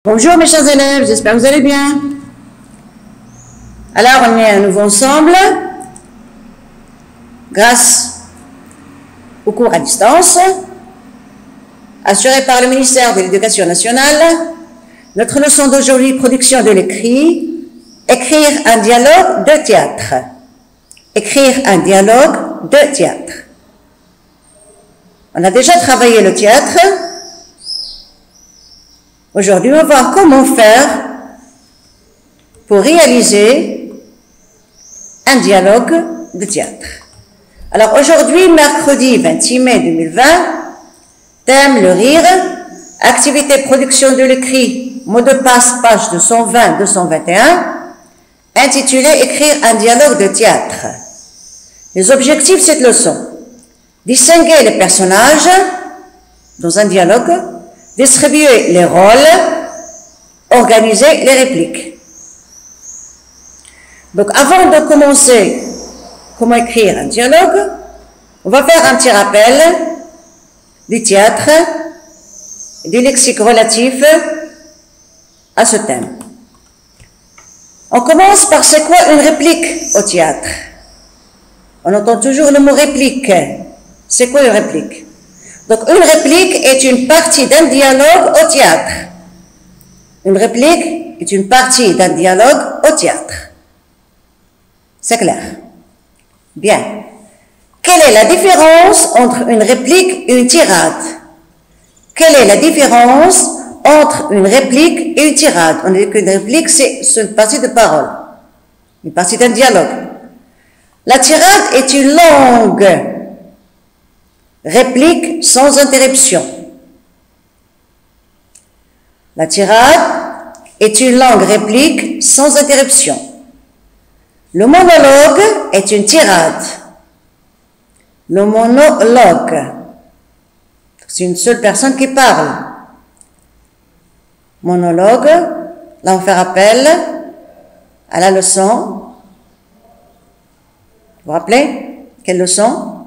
Bonjour mes chers élèves, j'espère que vous allez bien. Alors on est à nouveau ensemble grâce au cours à distance assuré par le ministère de l'Éducation nationale. Notre leçon d'aujourd'hui, production de l'écrit, écrire un dialogue de théâtre. Écrire un dialogue de théâtre. On a déjà travaillé le théâtre. Aujourd'hui, on va voir comment faire pour réaliser un dialogue de théâtre. Alors aujourd'hui, mercredi 26 mai 2020, thème le rire, activité production de l'écrit, mot de passe, page 220-221, intitulé écrire un dialogue de théâtre. Les objectifs de cette leçon: distinguer les personnages dans un dialogue, distribuer les rôles, organiser les répliques. Donc, avant de commencer comment écrire un dialogue, on va faire un petit rappel du théâtre et du lexique relatif à ce thème. On commence par c'est quoi une réplique au théâtre? On entend toujours le mot réplique. C'est quoi une réplique? Donc, une réplique est une partie d'un dialogue au théâtre. Une réplique est une partie d'un dialogue au théâtre. C'est clair? Bien. Quelle est la différence entre une réplique et une tirade? Quelle est la différence entre une réplique et une tirade? On dit qu'une réplique, c'est une partie de parole, une partie d'un dialogue. La tirade est une longue réplique sans interruption. La tirade est une longue réplique sans interruption. Le monologue est une tirade. Le monologue, c'est une seule personne qui parle. Monologue, là on fait rappel à la leçon. Vous vous rappelez? Quelle leçon?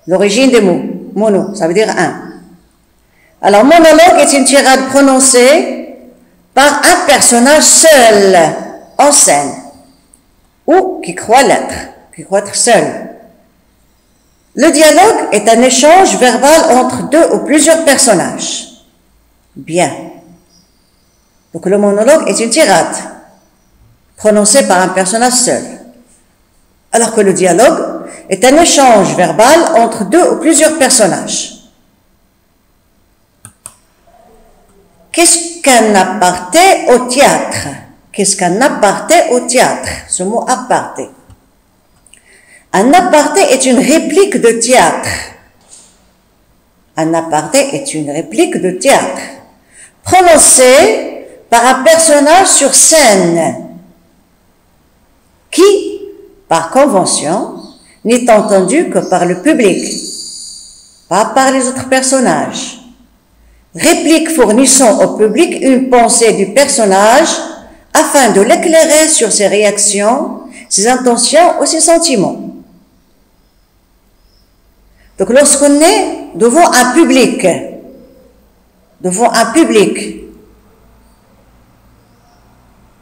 L'origine des mots. Mono, ça veut dire un. Alors, monologue est une tirade prononcée par un personnage seul, en scène, ou qui croit être seul. Le dialogue est un échange verbal entre deux ou plusieurs personnages. Bien. Donc, le monologue est une tirade prononcée par un personnage seul. Alors que le dialogue est un échange verbal entre deux ou plusieurs personnages. Qu'est-ce qu'un aparté au théâtre? Qu'est-ce qu'un aparté au théâtre? Ce mot aparté. Un aparté est une réplique de théâtre. Un aparté est une réplique de théâtre prononcée par un personnage sur scène qui, par convention, n'est entendu que par le public, pas par les autres personnages. Réplique fournissant au public une pensée du personnage afin de l'éclairer sur ses réactions, ses intentions ou ses sentiments. Donc lorsqu'on est devant un public,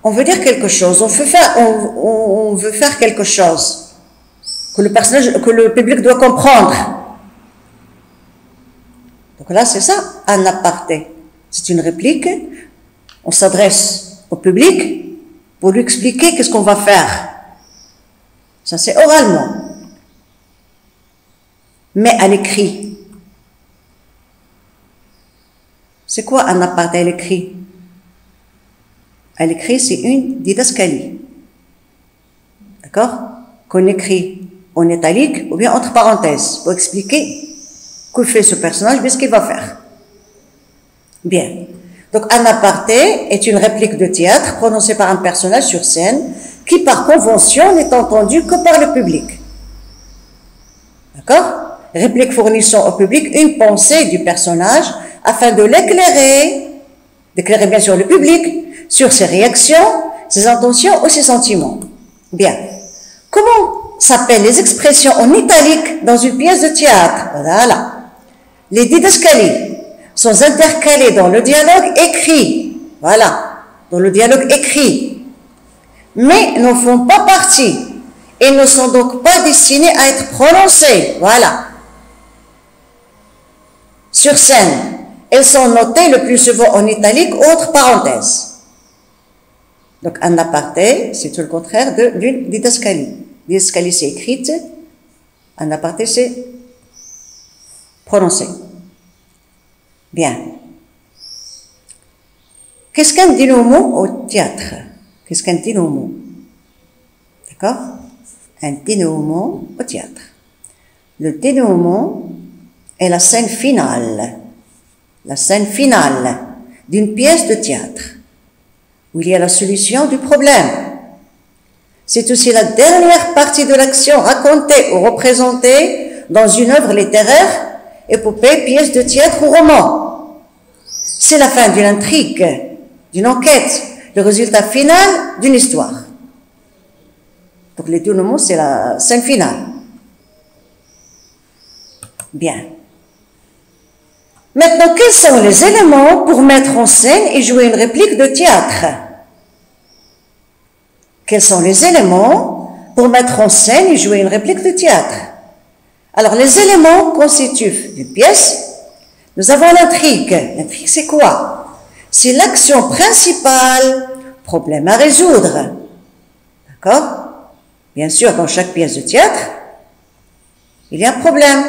on veut dire quelque chose, on veut faire quelque chose que le public doit comprendre. Donc là, c'est ça, un aparté. C'est une réplique. On s'adresse au public pour lui expliquer qu'est-ce qu'on va faire. Ça, c'est oralement. Mais à l'écrit, c'est quoi un aparté à l'écrit? À l'écrit, c'est une didascalie. D'accord? Qu'on écrit en italique ou bien entre parenthèses pour expliquer que fait ce personnage, bien ce qu'il va faire. Bien. Donc, un aparté est une réplique de théâtre prononcée par un personnage sur scène qui, par convention, n'est entendu que par le public. D'accord? Réplique fournissant au public une pensée du personnage afin de d'éclairer bien sûr le public sur ses réactions, ses intentions ou ses sentiments. Bien. Comment s'appellent les expressions en italique dans une pièce de théâtre? Voilà. Les didascalies sont intercalés dans le dialogue écrit. Voilà, dans le dialogue écrit. Mais ne font pas partie et ne sont donc pas destinés à être prononcés. Voilà. Sur scène, elles sont notées le plus souvent en italique, autre parenthèse. Donc, un aparté, c'est tout le contraire d'une didascalie. Didascalie, c'est écrite. Un aparté, c'est prononcé. Bien. Qu'est-ce qu'un dénouement au théâtre? Qu'est-ce qu'un dénouement? D'accord? Un dénouement au théâtre. Le dénouement est la scène finale d'une pièce de théâtre, où il y a la solution du problème. C'est aussi la dernière partie de l'action racontée ou représentée dans une œuvre littéraire, épopée, pièce de théâtre ou roman. C'est la fin d'une intrigue, d'une enquête, le résultat final d'une histoire. Donc le dénouement, c'est la scène finale. Bien. Maintenant, quels sont les éléments pour mettre en scène et jouer une réplique de théâtre? Quels sont les éléments pour mettre en scène et jouer une réplique de théâtre? Alors, les éléments constituent une pièce. Nous avons l'intrigue. L'intrigue, c'est quoi? C'est l'action principale, problème à résoudre. D'accord? Bien sûr, dans chaque pièce de théâtre, il y a un problème.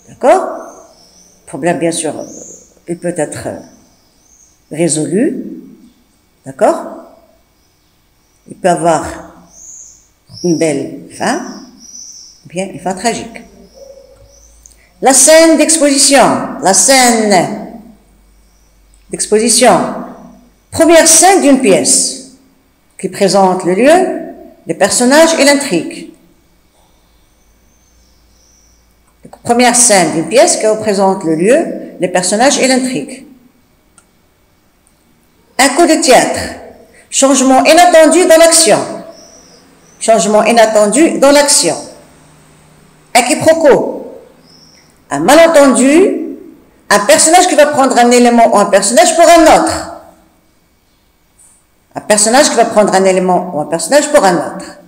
D'accord? Problème, bien sûr, il peut être résolu. D'accord? Il peut avoir une belle fin, ou bien une fin tragique. La scène d'exposition. La scène d'exposition. Première scène d'une pièce qui présente le lieu, les personnages et l'intrigue. Première scène d'une pièce qui représente le lieu, les personnages et l'intrigue. Un coup de théâtre. Changement inattendu dans l'action. Changement inattendu dans l'action. Un quiproquo. Un malentendu. Un personnage qui va prendre un élément ou un personnage pour un autre. Un personnage qui va prendre un élément ou un personnage pour un autre.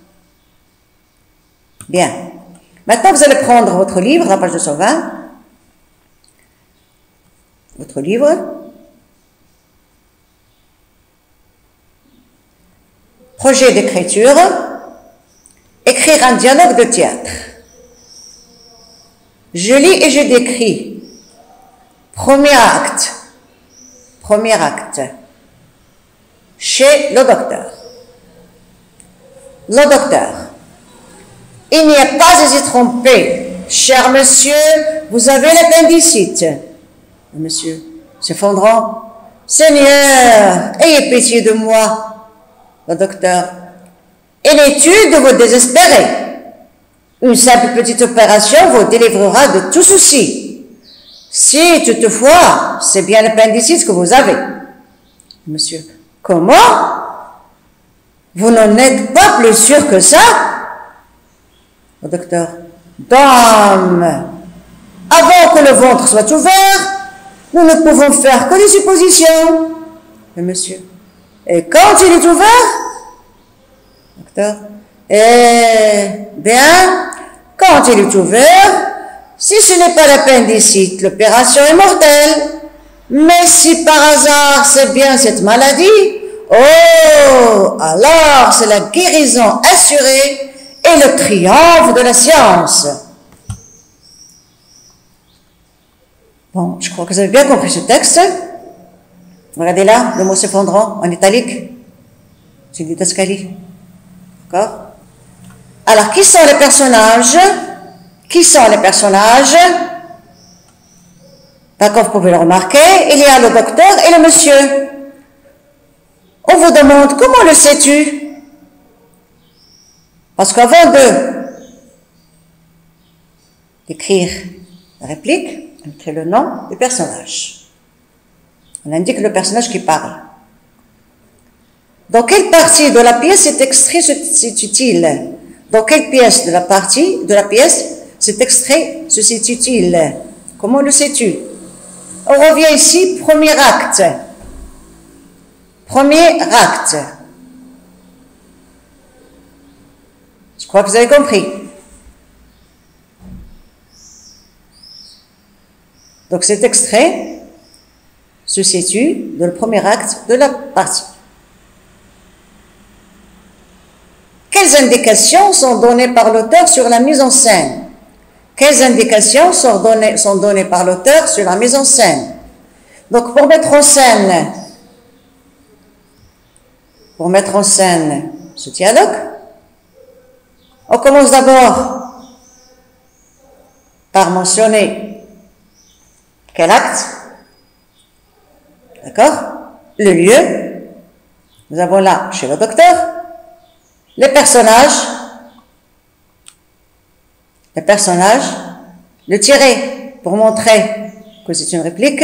Bien. Maintenant, vous allez prendre votre livre, la page 220. Votre livre. Projet d'écriture. Écrire un dialogue de théâtre. Je lis et je décris. Premier acte. Premier acte. Chez le docteur. Le docteur. Il n'y a pas à s'y tromper. Cher monsieur, vous avez l'appendicite. Le monsieur, s'effondrant. Seigneur, ayez pitié de moi. Le docteur. Inquiétude de vous désespérer. Une simple petite opération vous délivrera de tout souci. Si toutefois, c'est bien l'appendicite que vous avez. Monsieur. Comment? Vous n'en êtes pas plus sûr que ça? Le docteur. Dame, avant que le ventre soit ouvert, nous ne pouvons faire que des suppositions. Le monsieur. Et quand il est ouvert? Docteur. Eh bien, quand il est ouvert, si ce n'est pas l'appendicite, l'opération est mortelle. Mais si par hasard c'est bien cette maladie, oh, alors c'est la guérison assurée et le triomphe de la science. Bon, je crois que vous avez bien compris ce texte. Regardez là, le mot s'effondrant en italique. C'est du Didascalie. D'accord? Alors, qui sont les personnages? Qui sont les personnages? D'accord, vous pouvez le remarquer. Il y a le docteur et le monsieur. On vous demande, comment le sais-tu? Parce qu'avant d'écrire la réplique, on écrit le nom du personnage. On indique le personnage qui parle. Dans quelle partie de la pièce cet extrait se situe-t-il? Dans quelle pièce de la partie de la pièce cet extrait se situe-t-il? Comment le sais-tu? On revient ici, premier acte. Premier acte. Je crois que vous avez compris. Donc cet extrait se situe dans le premier acte de la partie. Quelles indications sont données par l'auteur sur la mise en scène? Quelles indications sont données par l'auteur sur la mise en scène? Donc pour mettre en scène ce dialogue, on commence d'abord par mentionner quel acte, d'accord, le lieu, nous avons là chez le docteur, les personnages, le tirer pour montrer que c'est une réplique,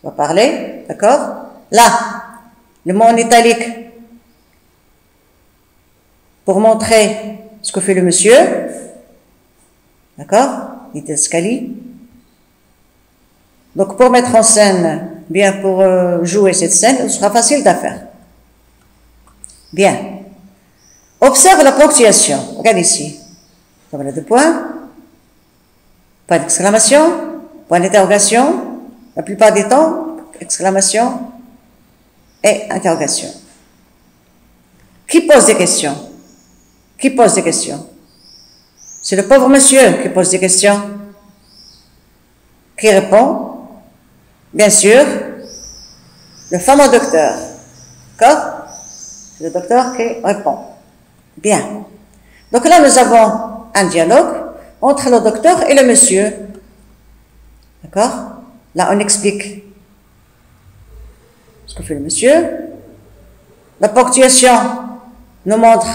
on va parler, d'accord, là, le mot en italique, pour montrer ce que fait le monsieur, d'accord, didascalie. Donc pour mettre en scène, bien pour jouer cette scène, ce sera facile à faire. Bien. Observe la ponctuation. Regarde ici. Voilà deux points. Point d'exclamation, point d'interrogation. La plupart du temps, exclamation et interrogation. Qui pose des questions? Qui pose des questions? C'est le pauvre monsieur qui pose des questions. Qui répond? Bien sûr, le fameux docteur. D'accord? C'est le docteur qui répond. Bien. Donc là, nous avons un dialogue entre le docteur et le monsieur. D'accord? Là, on explique ce que fait le monsieur. La ponctuation nous montre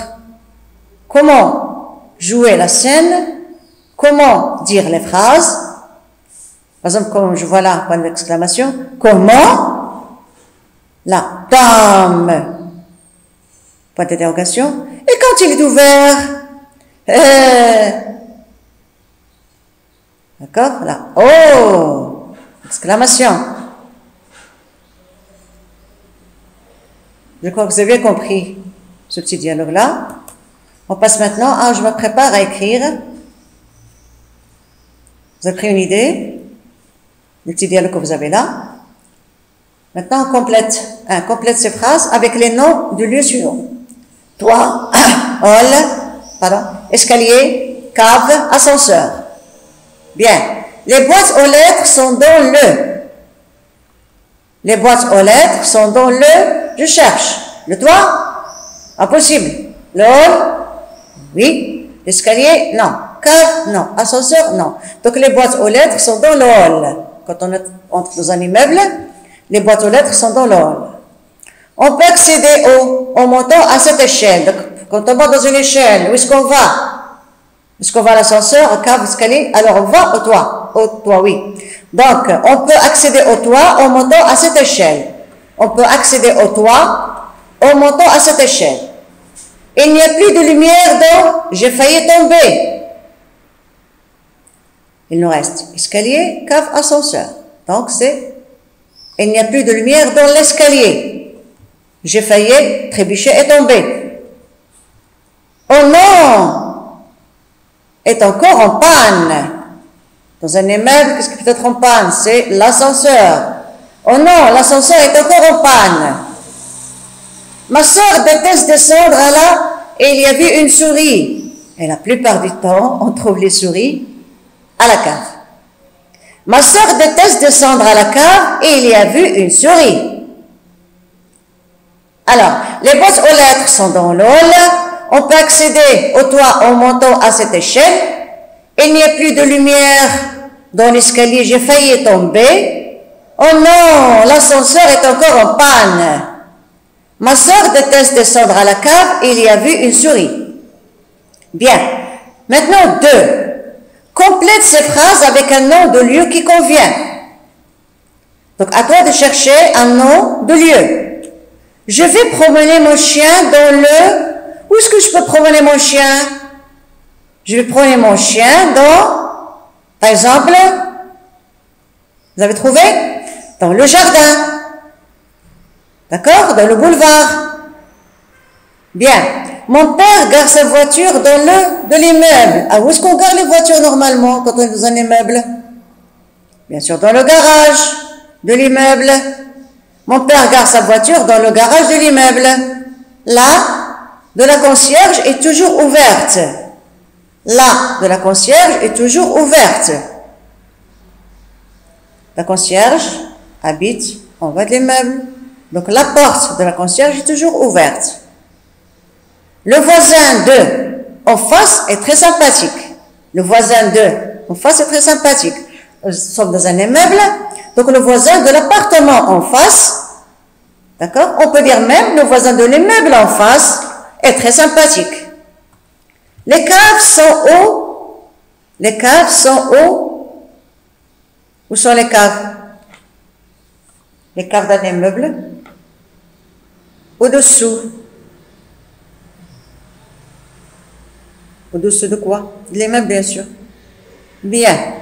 comment jouer la scène, comment dire les phrases. Par exemple, comme je vois là, point d'exclamation, comment, là, dame, point d'interrogation, et quand il est ouvert, d'accord, là, oh, exclamation. Je crois que vous avez bien compris ce petit dialogue-là. On passe maintenant, je me prépare à écrire. Vous avez pris une idée? Le petit dialogue que vous avez là. Maintenant, on complète ces phrases avec les noms du lieu suivant. Toit, hall, escalier, cave, ascenseur. Bien. Les boîtes aux lettres sont dans le. Les boîtes aux lettres sont dans le. Je cherche. Le toit? Impossible. Le hall? Oui. L'escalier? Non. Cave? Non. Ascenseur? Non. Donc les boîtes aux lettres sont dans le hall. Quand on entre dans un immeuble, les boîtes aux lettres sont dans le hall. On peut accéder en montant à cette échelle. Donc, quand on monte dans une échelle, où est-ce qu'on va? Est-ce qu'on va à l'ascenseur, au cave, escalier? Alors, on va au toit. Au toit, oui. Donc, on peut accéder au toit en montant à cette échelle. On peut accéder au toit en montant à cette échelle. Il n'y a plus de lumière dans « j'ai failli tomber ». Il nous reste escalier, cave, ascenseur. Donc, c'est « il n'y a plus de lumière dans l'escalier. J'ai failli trébucher et tomber. » Oh non! Est encore en panne. Dans un immeuble, qu'est-ce qui peut être en panne? C'est l'ascenseur. Oh non, l'ascenseur est encore en panne. Ma sœur déteste descendre là et il y avait une souris. Et la plupart du temps, on trouve les souris à la cave. Ma sœur déteste descendre à la cave et il y a vu une souris. Alors, les boîtes aux lettres sont dans le hall. On peut accéder au toit en montant à cette échelle. Il n'y a plus de lumière dans l'escalier. J'ai failli tomber. Oh non, l'ascenseur est encore en panne. Ma sœur déteste descendre à la cave et il y a vu une souris. Bien. Maintenant, 2. Complète ces phrases avec un nom de lieu qui convient. Donc, à toi de chercher un nom de lieu. Je vais promener mon chien dans le... Où est-ce que je peux promener mon chien? Je vais promener mon chien dans, par exemple, Vous avez trouvé? Dans le jardin. D'accord? Dans le boulevard. Bien. Mon père gare sa voiture dans de l'immeuble. Ah, où est-ce qu'on gare les voitures normalement quand on est dans un immeuble? Bien sûr, dans le garage de l'immeuble. Mon père gare sa voiture dans le garage de l'immeuble. Là, de la concierge est toujours ouverte. Là, de la concierge est toujours ouverte. La concierge habite en bas de l'immeuble. Donc la porte de la concierge est toujours ouverte. Le voisin de en face est très sympathique. Le voisin de en face est très sympathique. Nous sommes dans un immeuble, donc le voisin de l'appartement en face, d'accord? On peut dire même le voisin de l'immeuble en face est très sympathique. Les caves sont où? Les caves sont où? Où sont les caves? Les caves d'un immeuble? Au-dessous. Au-dessous de quoi? De l'immeuble, bien sûr. Bien.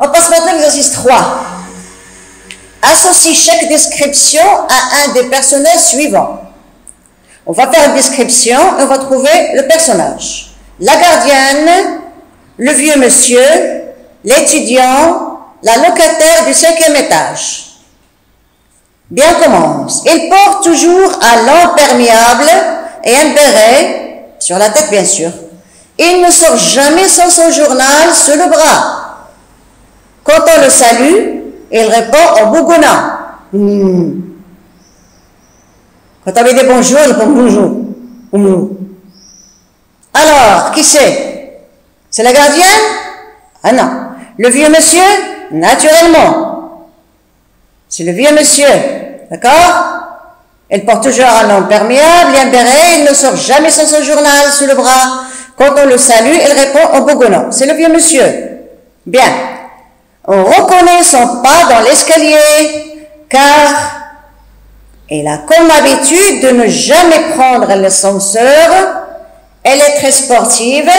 On passe maintenant à l'exercice 3. Associe chaque description à un des personnages suivants. On va faire une description et on va trouver le personnage. La gardienne, le vieux monsieur, l'étudiant, la locataire du 5e étage. Bien, on commence. Il porte toujours un lent perméable et un béret sur la tête, bien sûr. Il ne sort jamais sans son journal sous le bras. Quand on le salue, il répond en bougonnant. Quand on lui dit bonjour, il répond bonjour. Bonjour. Alors, qui c'est? C'est la gardienne? Ah non. Le vieux monsieur? Naturellement. C'est le vieux monsieur. D'accord? Il porte toujours un lent perméable et un béret. Il ne sort jamais sans son journal sous le bras. Quand on le salue, il répond en bougonnant. C'est le vieux monsieur. Bien. On reconnaît son pas dans l'escalier, car elle a comme habitude de ne jamais prendre l'ascenseur. Elle est très sportive.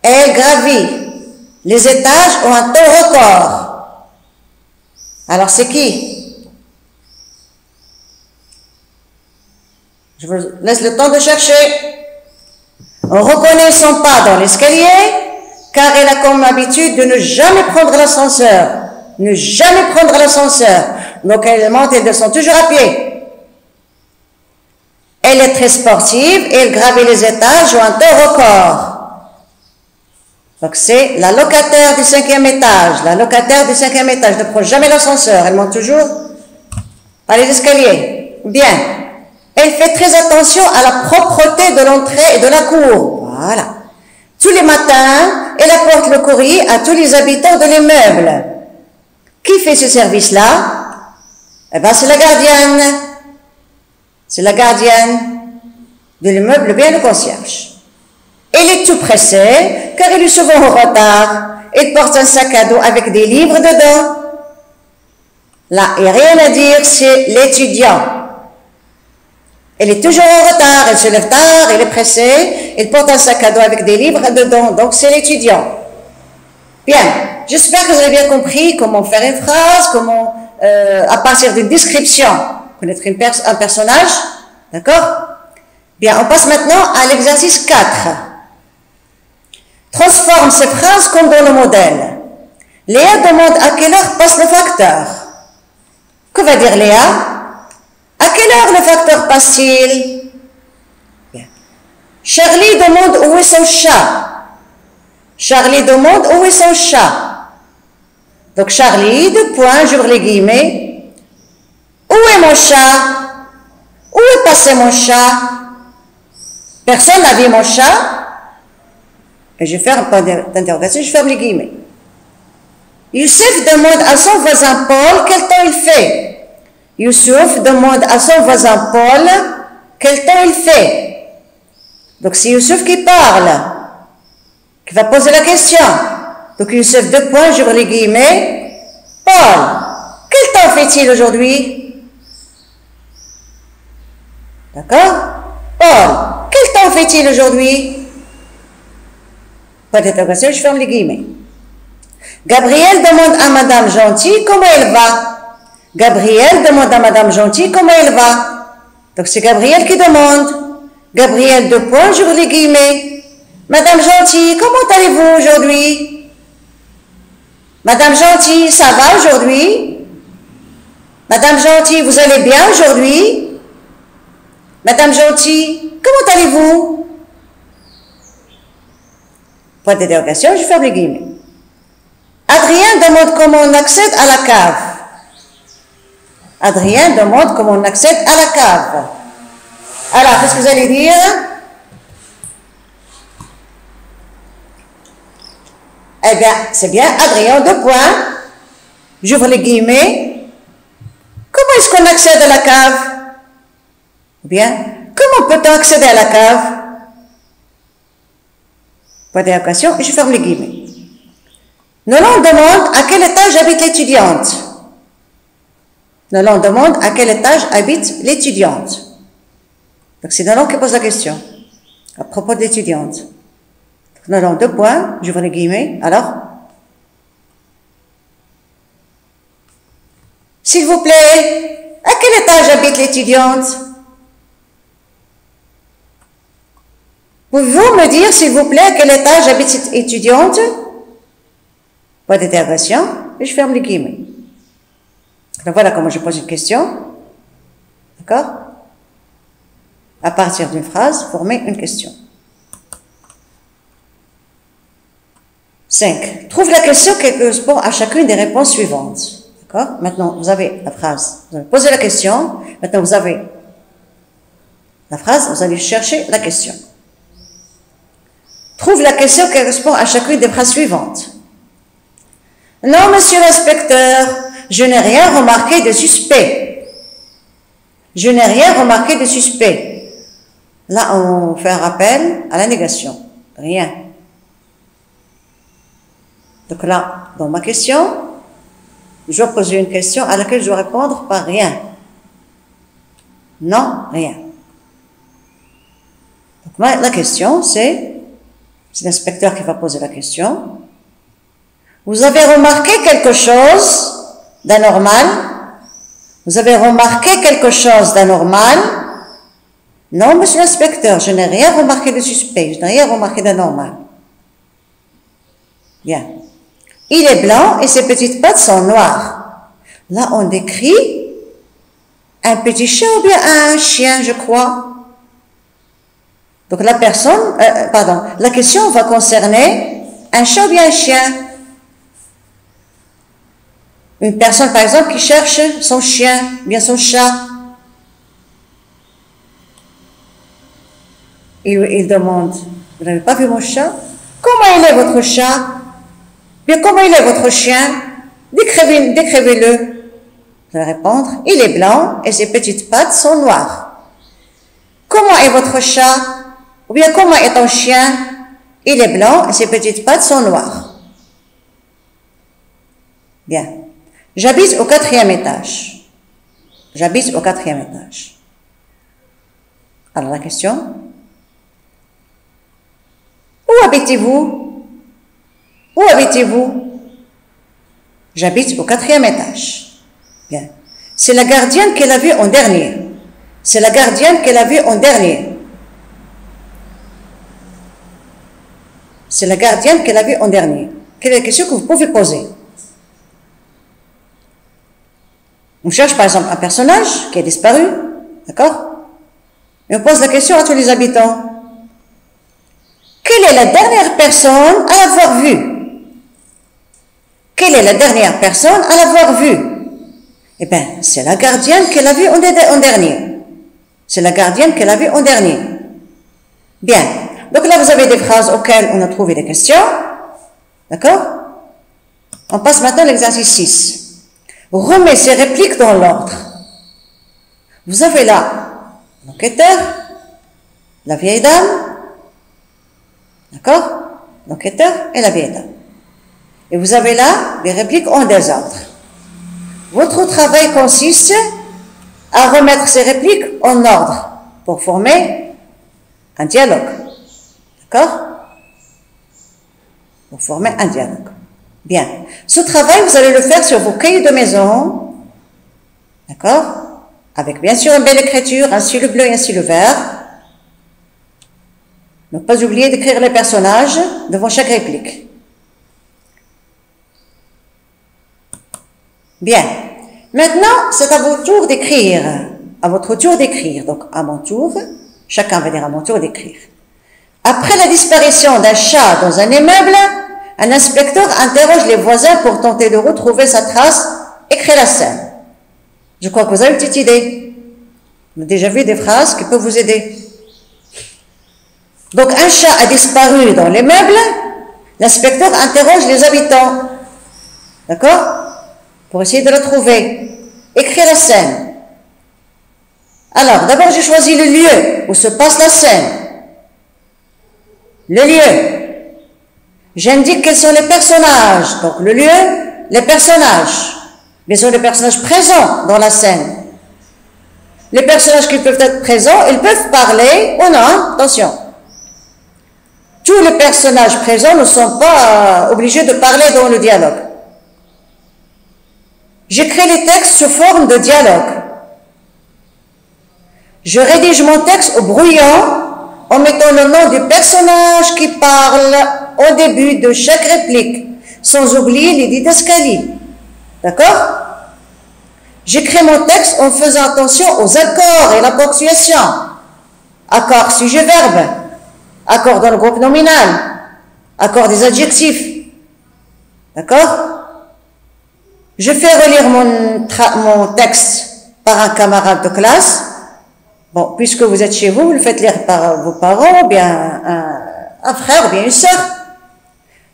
Elle gravit les étages ont un temps record. Alors c'est qui? Je vous laisse le temps de chercher. On reconnaît son pas dans l'escalier, car elle a comme habitude de ne jamais prendre l'ascenseur. Ne jamais prendre l'ascenseur. Donc elle monte et descend toujours à pied. Elle est très sportive et elle gravit les étages ou un temps record. Donc c'est la locataire du 5e étage. La locataire du 5e étage ne prend jamais l'ascenseur. Elle monte toujours par les escaliers. Bien. Elle fait très attention à la propreté de l'entrée et de la cour. Voilà. Tous les matins, elle apporte le courrier à tous les habitants de l'immeuble. Qui fait ce service-là? Eh bien, c'est la gardienne. C'est la gardienne de l'immeuble, bien le concierge. Elle est tout pressée, car elle est souvent en retard. Elle porte un sac à dos avec des livres dedans. Là, il n'y a rien à dire, c'est l'étudiant. Elle est toujours en retard, elle se lève tard, elle est pressée, elle porte un sac à dos avec des livres dedans, donc c'est l'étudiant. Bien, j'espère que vous avez bien compris comment faire une phrase, comment, à partir d'une description, connaître un personnage, d'accord? Bien, on passe maintenant à l'exercice 4. Transforme ces phrases comme dans le modèle. Léa demande à quelle heure passe le facteur. Que va dire Léa? À quelle heure le facteur passe-t-il? Bien. Charlie demande où est son chat. Charlie demande où est son chat. Donc Charlie, deux points, j'ouvre les guillemets. Où est mon chat? Où est passé mon chat? Personne n'a vu mon chat. Et je vais faire un point d'interrogation, je ferme les guillemets. Youssef demande à son voisin Paul quel temps il fait. Youssouf demande à son voisin Paul quel temps il fait. Donc c'est Youssouf qui parle, qui va poser la question. Donc Youssouf, deux points, j'ouvre les guillemets. Paul, quel temps fait-il aujourd'hui? D'accord? Paul, quel temps fait-il aujourd'hui? Pas d'interrogation, je ferme les guillemets. Gabriel demande à Madame Gentille comment elle va. Gabriel demande à Madame Gentille comment elle va. Donc c'est Gabriel qui demande. Gabriel, deux points, j'ouvre les guillemets. Madame Gentille, comment allez-vous aujourd'hui? Madame Gentille, ça va aujourd'hui? Madame Gentille, vous allez bien aujourd'hui? Madame Gentille, comment allez-vous? Point d'interrogation, je ferme les guillemets. Adrien demande comment on accède à la cave. Adrien demande comment on accède à la cave. Alors, qu'est-ce que vous allez dire? Eh bien, c'est bien, Adrien, deux points. J'ouvre les guillemets. Comment est-ce qu'on accède à la cave? Ou bien, comment peut-on accéder à la cave? Point d'interrogation, je ferme les guillemets. Nolan demande à quel étage habite l'étudiante. Nolan demande à quel étage habite l'étudiante. Donc c'est Nolan qui pose la question à propos de l'étudiante. Nolan, deux points, j'ouvre les guillemets. Alors, s'il vous plaît, à quel étage habite l'étudiante? Pouvez-vous me dire, s'il vous plaît, à quel étage habite cette étudiante? Pas d'interrogation, et je ferme les guillemets. Donc voilà comment je pose une question. D'accord? À partir d'une phrase, former une question. 5. Trouve la question qui correspond à chacune des réponses suivantes. D'accord? Maintenant, vous avez la phrase. Vous allez poser la question. Maintenant, vous avez la phrase. Vous allez chercher la question. Trouve la question qui correspond à chacune des phrases suivantes. Non, monsieur l'inspecteur, je n'ai rien remarqué de suspect. Je n'ai rien remarqué de suspect. Là, on fait un rappel à la négation. Rien. Donc là, dans ma question, je dois poser une question à laquelle je dois répondre par rien. Non, rien. Donc la question, c'est l'inspecteur qui va poser la question. Vous avez remarqué quelque chose d'anormal? Vous avez remarqué quelque chose d'anormal? Non, monsieur l'inspecteur, je n'ai rien remarqué de suspect, je n'ai rien remarqué d'anormal. Bien. Il est blanc et ses petites pattes sont noires. Là, on décrit un petit chat ou bien un chien, je crois. Donc la question va concerner un chat ou bien un chien. Une personne, par exemple, qui cherche son chien, bien son chat. Il demande, vous n'avez pas vu mon chat? Comment il est votre chat? Bien, comment il est votre chien? Décrivez-le. Vous allez répondre, il est blanc et ses petites pattes sont noires. Comment est votre chat? Ou bien, comment est ton chien? Il est blanc et ses petites pattes sont noires. Bien. J'habite au 4e étage. J'habite au 4e étage. Alors la question? Où habitez-vous? Où habitez-vous? J'habite au 4e étage. Bien. C'est la gardienne qu'elle a vue en dernier. C'est la gardienne qu'elle a vue en dernier. C'est la gardienne qu'elle a vue en dernier. Quelle est la question que vous pouvez poser? On cherche par exemple un personnage qui a disparu, d'accord? Et on pose la question à tous les habitants. Quelle est la dernière personne à l'avoir vue? Quelle est la dernière personne à l'avoir vue? Eh bien, c'est la gardienne qu'elle a vue en dernier. C'est la gardienne qu'elle a vue en dernier. Bien. Donc là, vous avez des phrases auxquelles on a trouvé des questions. D'accord? On passe maintenant à l'exercice 6. Remets ces répliques dans l'ordre. Vous avez là l'enquêteur, la vieille dame, d'accord? L'enquêteur et la vieille dame. Et vous avez là des répliques en désordre. Votre travail consiste à remettre ces répliques en ordre pour former un dialogue. D'accord? Pour former un dialogue. Bien. Ce travail, vous allez le faire sur vos cahiers de maison. D'accord? Avec bien sûr une belle écriture, ainsi le bleu et ainsi le vert. Ne pas oublier d'écrire les personnages devant chaque réplique. Bien. Maintenant, c'est à votre tour d'écrire. À votre tour d'écrire. Donc, à mon tour, chacun va dire à mon tour d'écrire. Après la disparition d'un chat dans un immeuble, un inspecteur interroge les voisins pour tenter de retrouver sa trace et créer la scène. Je crois que vous avez une petite idée. Vous avez déjà vu des phrases qui peuvent vous aider. Donc, un chat a disparu dans l'immeuble. L'inspecteur interroge les habitants. D'accord? Pour essayer de le trouver. Écrire la scène. Alors, d'abord, j'ai choisi le lieu où se passe la scène. Le lieu. J'indique quels sont les personnages. Donc, le lieu, les personnages. Bien sûr, les personnages présents dans la scène. Les personnages qui peuvent être présents, ils peuvent parler ou non. Attention. Tous les personnages présents ne sont pas obligés de parler dans le dialogue. J'écris les textes sous forme de dialogue. Je rédige mon texte au brouillon en mettant le nom du personnage qui parle au début de chaque réplique, sans oublier les didascalies. D'accord? J'écris mon texte en faisant attention aux accords et la ponctuation. Accord sujet-verbe, accord dans le groupe nominal, accord des adjectifs. D'accord? Je fais relire mon texte par un camarade de classe. Bon, puisque vous êtes chez vous, vous le faites lire par vos parents, ou bien un frère, ou bien une sœur.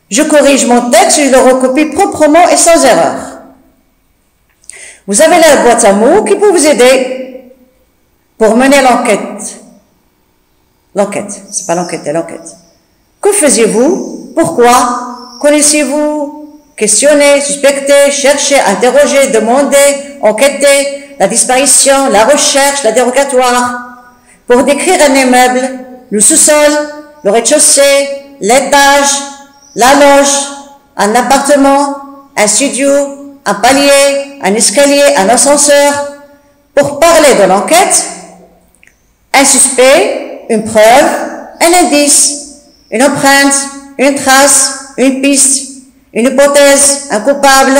Je corrige mon texte, je le recopie proprement et sans erreur. Vous avez la boîte à mots qui peut vous aider pour mener l'enquête. L'enquête, c'est pas l'enquête, c'est l'enquête. Que faisiez-vous? Pourquoi? Connaissez-vous? Questionner, suspecter, chercher, interroger, demander, enquêter, la disparition, la recherche, la dérogatoire. Pour décrire un immeuble, le sous-sol, le rez-de-chaussée, l'étage, la loge, un appartement, un studio, un palier, un escalier, un ascenseur. Pour parler de l'enquête, un suspect, une preuve, un indice, une empreinte, une trace, une piste, une hypothèse, un coupable.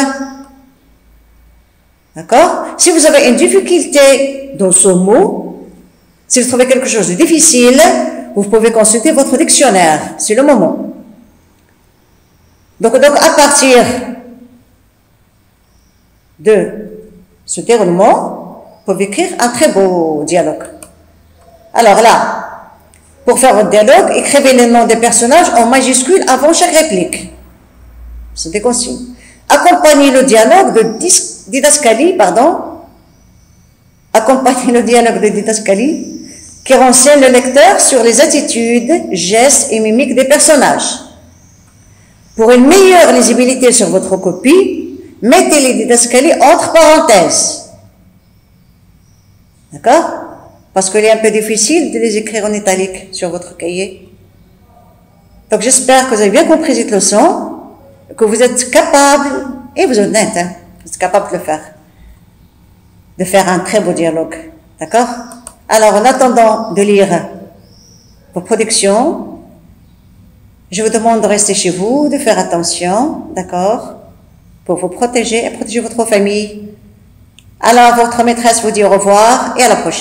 D'accord? Si vous avez une difficulté dans ce mot, si vous trouvez quelque chose de difficile, vous pouvez consulter votre dictionnaire. C'est le moment. Donc à partir de ce déroulement, vous pouvez écrire un très beau dialogue. Alors là, pour faire votre dialogue, écrivez les noms des personnages en majuscules avant chaque réplique. C'est des consignes. Accompagnez le dialogue de didascalie, Accompagnez le dialogue de didascalie qui renseigne le lecteur sur les attitudes, gestes et mimiques des personnages. Pour une meilleure lisibilité sur votre copie, mettez les didascalies entre parenthèses. D'accord? Parce qu'il est un peu difficile de les écrire en italique sur votre cahier. Donc j'espère que vous avez bien compris cette leçon, que vous êtes capable, et vous êtes honnête, hein, vous êtes capable de faire un très beau dialogue. D'accord? Alors, en attendant de lire vos productions, je vous demande de rester chez vous, de faire attention, d'accord? Pour vous protéger et protéger votre famille. Alors, votre maîtresse vous dit au revoir et à la prochaine.